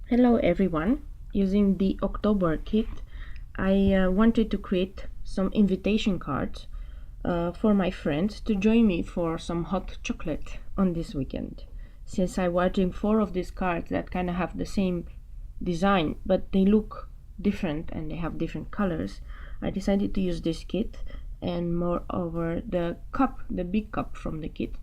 Hello everyone. Using the October kit, I wanted to create some invitation cards for my friends to join me for some hot chocolate on this weekend. Since I'm watching four of these cards that kind of have the same design but they look different and they have different colors, I decided to use this kit and moreover the cup, the big cup from the kit.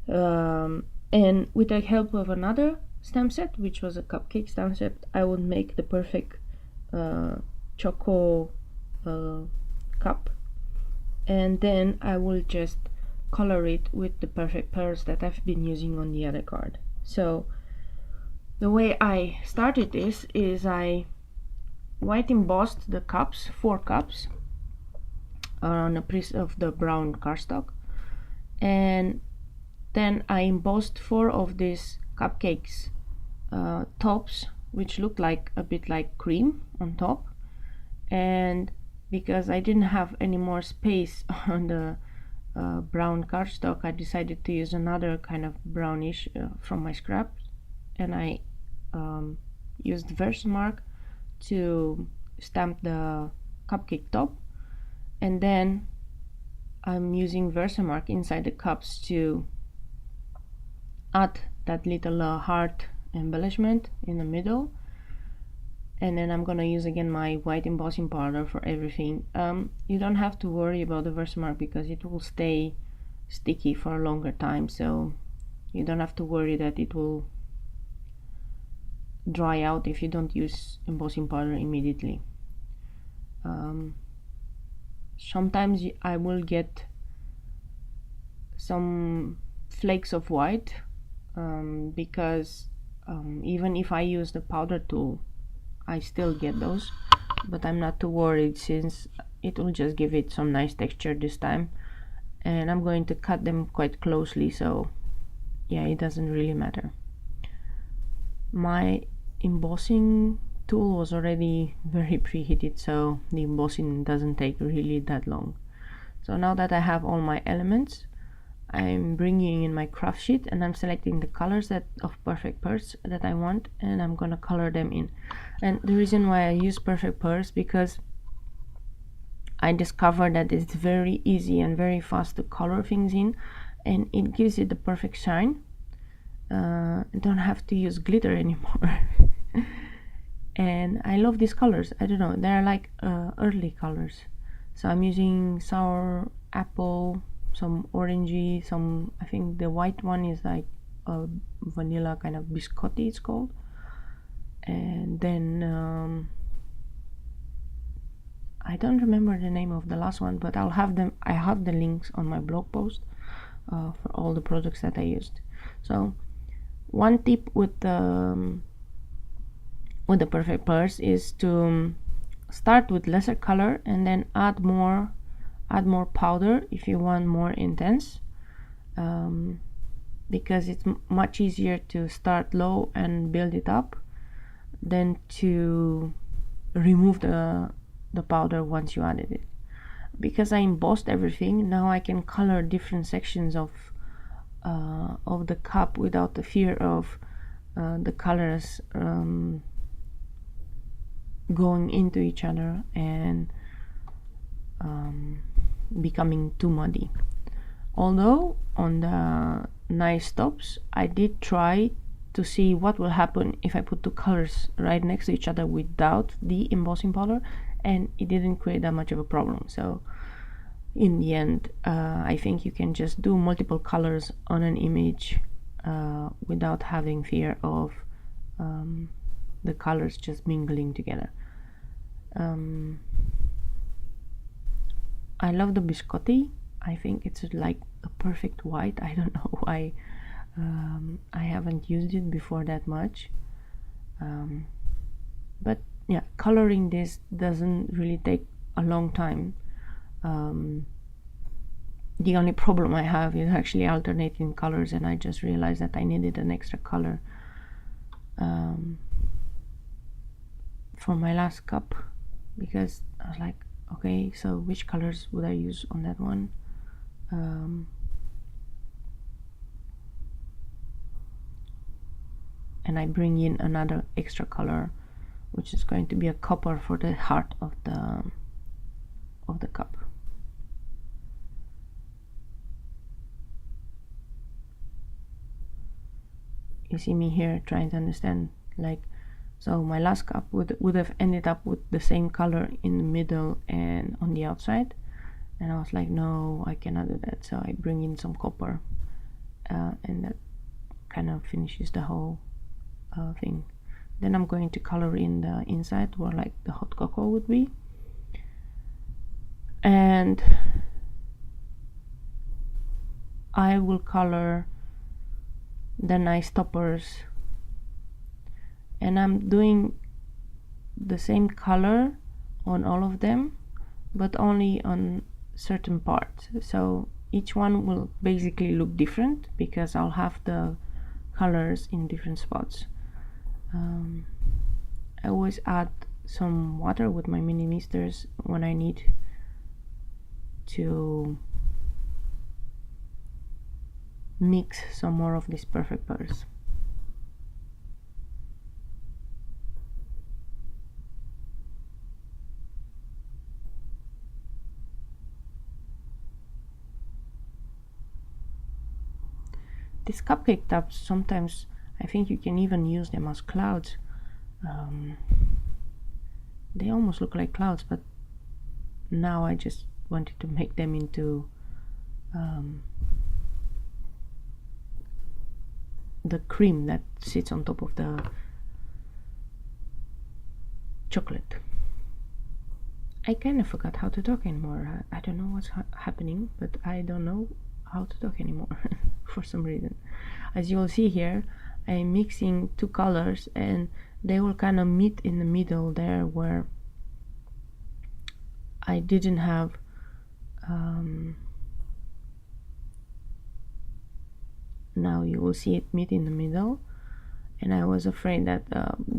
And with the help of another stamp set, which was a cupcake stamp set, I would make the perfect choco cup, and then I will just color it with the perfect pearls that I've been using on the other card. So the way I started this is I white embossed the cups, 4 cups, on a piece of the brown cardstock, and then I embossed 4 of these cupcakes tops, which looked like a bit like cream on top. And because I didn't have any more space on the brown cardstock, I decided to use another kind of brownish from my scraps, and I used Versamark to stamp the cupcake top, and then I'm using Versamark inside the cups to add that little heart embellishment in the middle. And then I'm gonna use again my white embossing powder for everything. You don't have to worry about the Versamark because it will stay sticky for a longer time, so you don't have to worry that it will dry out if you don't use embossing powder immediately. Sometimes I will get some flakes of white because even if I use the powder tool, I still get those, but I'm not too worried since it will just give it some nice texture this time, and I'm going to cut them quite closely, so yeah, it doesn't really matter. My embossing tool was already very preheated, so the embossing doesn't take really that long. So now that I have all my elements, I'm bringing in my craft sheet and I'm selecting the colors of perfect pearls that I want, and I'm gonna color them in. And the reason why I use perfect pearls because I discovered that it's very easy and very fast to color things in, and it gives it the perfect shine. I don't have to use glitter anymore. And I love these colors. I don't know, they're like early colors. So I'm using sour apple, some orangey, some, I think the white one is like a vanilla kind of biscotti it's called, and then I don't remember the name of the last one, but I have the links on my blog post for all the products that I used. So one tip with the perfect pearls is to start with lesser color and then add more powder if you want more intense, because it's much easier to start low and build it up than to remove the powder once you added it. Because I embossed everything, now I can color different sections of the cup without the fear of the colors going into each other and becoming too muddy. Although on the nice tops I did try to see what will happen if I put 2 colors right next to each other without the embossing powder, and it didn't create that much of a problem. So in the end, I think you can just do multiple colors on an image without having fear of the colors just mingling together. I love the biscotti. I think it's like a perfect white. I don't know why I haven't used it before that much, but yeah, coloring this doesn't really take a long time. The only problem I have is actually alternating colors, and I just realized that I needed an extra color for my last cup, because I was like, okay, so which colors would I use on that one? and I bring in another extra color, which is going to be a copper for the heart of the cup. You see me here trying to understand, like, so my last cup would have ended up with the same color in the middle and on the outside, and I was like, no, I cannot do that. So I bring in some copper, and that kind of finishes the whole thing. Then I'm going to color in the inside where like the hot cocoa would be, and I will color the nice toppers, and I'm doing the same color on all of them, but only on certain parts. So each one will basically look different because I'll have the colors in different spots. I always add some water with my mini misters when I need to mix some more of these perfect pearls. These cupcake tops, sometimes I think you can even use them as clouds. They almost look like clouds, but now I just wanted to make them into the cream that sits on top of the chocolate. I kind of forgot how to talk anymore. I don't know what's happening, but I don't know how to talk anymore for some reason. As you will see here, I'm mixing two colors and they will kind of meet in the middle there where I didn't have now you will see it meet in the middle, and I was afraid that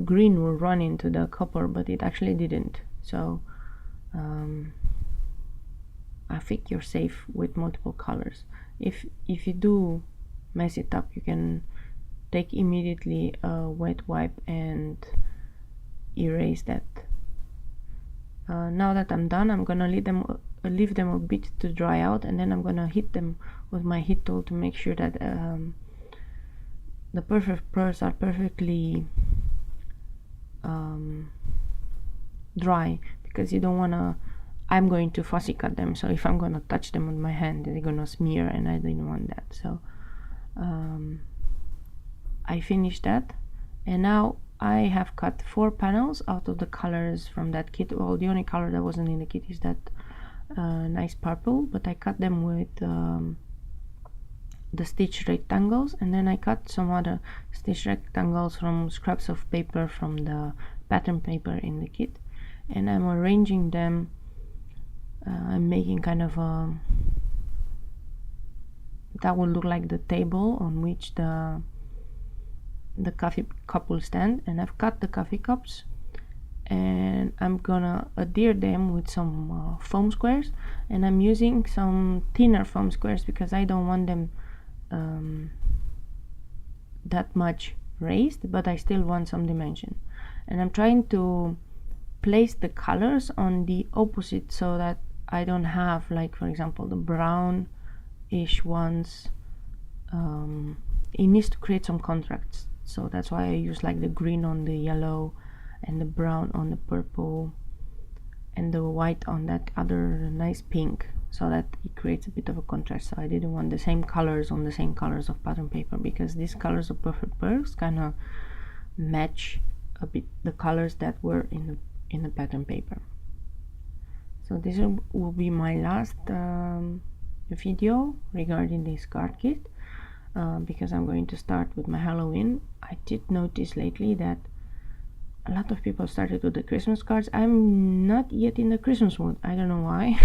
green will run into the copper, but it actually didn't. So I think you're safe with multiple colors. If you do mess it up, you can take immediately a wet wipe and erase that. Now that I'm done, I'm gonna leave them a bit to dry out, and then I'm gonna hit them with my heat tool to make sure that the perfect pearls are perfectly dry, because you don't wanna, I'm going to fussy cut them, so if I'm gonna touch them with my hand, they're gonna smear, and I didn't want that. So I finished that, and now I have cut 4 panels out of the colors from that kit. Well, the only color that wasn't in the kit is that nice purple, but I cut them with the stitch rectangles, and then I cut some other stitch rectangles from scraps of paper from the pattern paper in the kit, and I'm arranging them. I'm making kind of a, that will look like the table on which the coffee cup will stand, and I've cut the coffee cups, and I'm gonna adhere them with some foam squares, and I'm using some thinner foam squares because I don't want them that much raised, but I still want some dimension. And I'm trying to place the colors on the opposite so that I don't have, like, for example, the brown-ish ones. It needs to create some contrasts, so that's why I use like the green on the yellow and the brown on the purple and the white on that other nice pink, so that it creates a bit of a contrast. So I didn't want the same colors on the same colors of pattern paper, because these colors of perfect pearls kind of match a bit the colors that were in the pattern paper. So this will be my last video regarding this card kit, because I'm going to start with my Halloween. I did notice lately that a lot of people started with the Christmas cards. I'm not yet in the Christmas mood. I don't know why,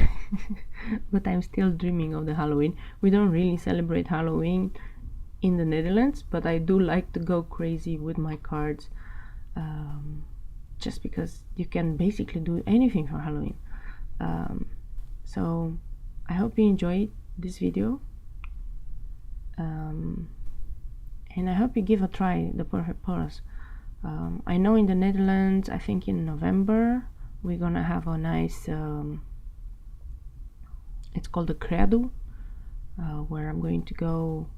but I'm still dreaming of the Halloween. We don't really celebrate Halloween in the Netherlands, but I do like to go crazy with my cards, just because you can basically do anything for Halloween. So I hope you enjoyed this video, and I hope you give a try the perfect pearls. I know in the Netherlands, I think in November, we're gonna have a nice it's called the Credo, where I'm going to go,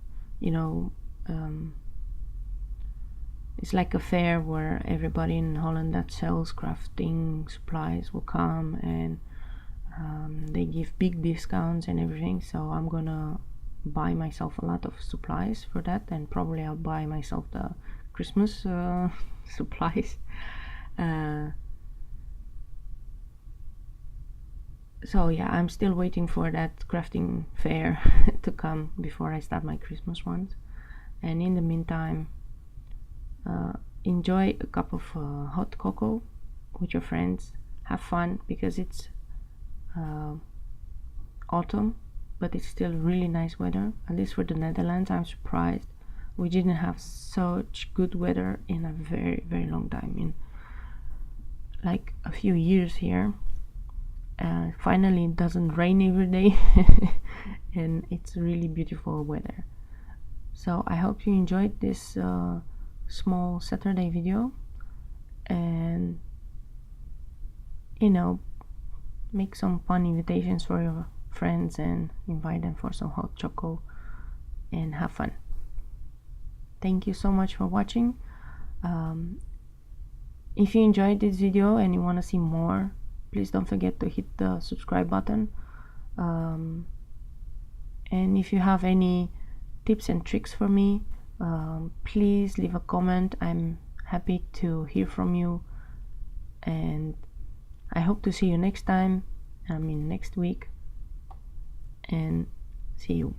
you know, it's like a fair where everybody in Holland that sells crafting supplies will come, and they give big discounts and everything. So I'm gonna buy myself a lot of supplies for that, and probably I'll buy myself the Christmas supplies. So yeah, I'm still waiting for that crafting fair to come before I start my Christmas ones. And in the meantime, enjoy a cup of hot cocoa with your friends. Have fun, because it's autumn, but it's still really nice weather. At least for the Netherlands, I'm surprised we didn't have such good weather in a very, very long time, in like a few years here. Finally it doesn't rain every day and it's really beautiful weather. So I hope you enjoyed this small Saturday video, and you know, make some fun invitations for your friends and invite them for some hot choco and have fun. Thank you so much for watching. If you enjoyed this video and you want to see more, please don't forget to hit the subscribe button. And if you have any tips and tricks for me, please leave a comment. I'm happy to hear from you, and I hope to see you next time. I mean next week, and see you.